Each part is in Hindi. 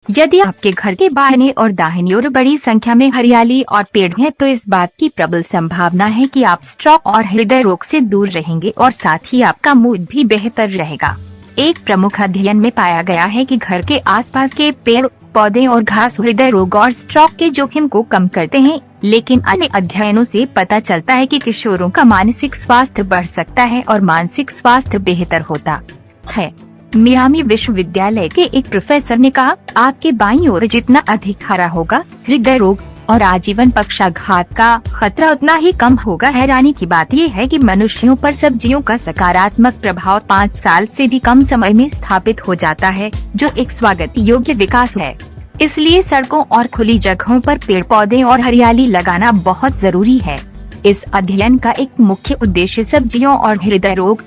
यदि आपके घर के बाएं और दाहिनी ओर बड़ी संख्या में हरियाली और पेड़ हैं, तो इस बात की प्रबल संभावना है कि आप स्ट्रोक और हृदय रोग से दूर रहेंगे और साथ ही आपका मूड भी बेहतर रहेगा। एक प्रमुख अध्ययन में पाया गया है कि घर के आसपास के पेड़ पौधे और घास हृदय रोग और स्ट्रोक के जोखिम को कम करते हैं, लेकिन अन्य अध्ययनों से पता चलता है कि किशोरों का मानसिक स्वास्थ्य बढ़ सकता है और मानसिक स्वास्थ्य बेहतर होता है। मियामी विश्वविद्यालय के एक प्रोफेसर ने कहा, आपके बाईं ओर जितना अधिक हरा होगा, हृदय रोग और आजीवन पक्षाघात का खतरा उतना ही कम होगा। हैरानी की बात यह है कि मनुष्यों पर सब्जियों का सकारात्मक प्रभाव 5 साल से भी कम समय में स्थापित हो जाता है, जो एक स्वागत योग्य विकास है। इसलिए सड़कों और खुली जगहों पर पेड़ पौधे और हरियाली लगाना बहुत जरूरी है। इस अध्ययन का एक मुख्य उद्देश्य सब्जियों और हृदय रोग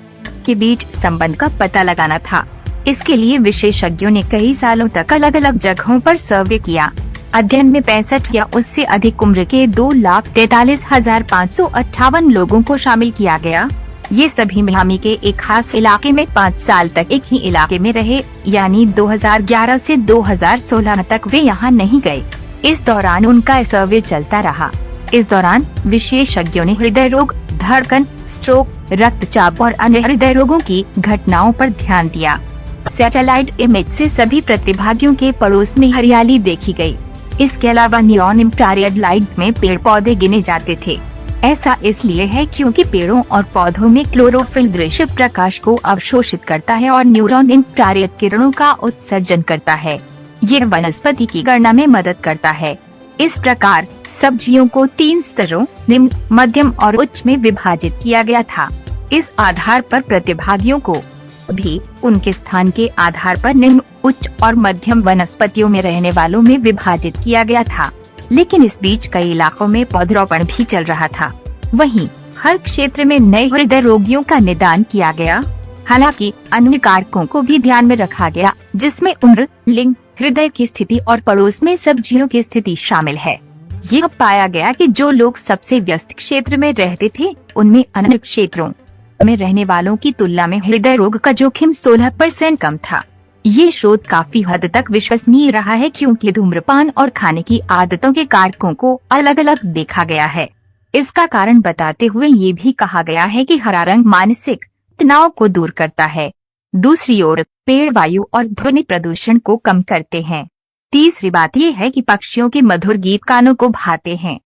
के बीच संबंध का पता लगाना था। इसके लिए विशेषज्ञों ने कई सालों तक अलग अलग जगहों पर सर्वे किया। अध्ययन में 65 या उससे अधिक उम्र के 2,43,558 लोगों को शामिल किया गया। ये सभी मियामी के एक खास इलाके में 5 साल तक एक ही इलाके में रहे, यानी 2011 से 2016 तक वे यहाँ नहीं गए। इस दौरान उनका सर्वे चलता रहा। इस दौरान विशेषज्ञों ने हृदय रोग, धड़कन, स्ट्रोक, रक्तचाप और अन्य हृदय रोगों की घटनाओं पर ध्यान दिया। सैटेलाइट इमेज से सभी प्रतिभागियों के पड़ोस में हरियाली देखी गई। इसके अलावा नियॉन इंफ्रारेड लाइट में पेड़ पौधे गिने जाते थे। ऐसा इसलिए है क्योंकि पेड़ों और पौधों में क्लोरोफिल दृश्य प्रकाश को अवशोषित करता है और न्यूरॉन इंफ्रारेड किरणों का उत्सर्जन करता है। यह वनस्पति की गणना में मदद करता है। इस प्रकार सब्जियों को 3 स्तरों निम्न, मध्यम और उच्च में विभाजित किया गया था। इस आधार पर प्रतिभागियों को भी उनके स्थान के आधार पर निम्न, उच्च और मध्यम वनस्पतियों में रहने वालों में विभाजित किया गया था। लेकिन इस बीच कई इलाकों में पौधरोपण भी चल रहा था। वहीं हर क्षेत्र में नए हृदय रोगियों का निदान किया गया। हालांकि अन्य कारकों को भी ध्यान में रखा गया, जिसमें उम्र, लिंग, हृदय की स्थिति और पड़ोस में सब्जियों की स्थिति शामिल है। यह पाया गया कि जो लोग सबसे व्यस्त क्षेत्र में रहते थे, उनमें अन्य क्षेत्रों में रहने वालों की तुलना में हृदय रोग का जोखिम 16% कम था। ये शोध काफी हद तक विश्वसनीय रहा है क्योंकि धूम्रपान और खाने की आदतों के कारकों को अलग अलग देखा गया है। इसका कारण बताते हुए ये भी कहा गया है कि हरा रंग मानसिक तनाव को दूर करता है। दूसरी ओर पेड़ वायु और ध्वनि प्रदूषण को कम करते हैं। तीसरी बात यह है कि पक्षियों के मधुर गीत कानों को भाते हैं।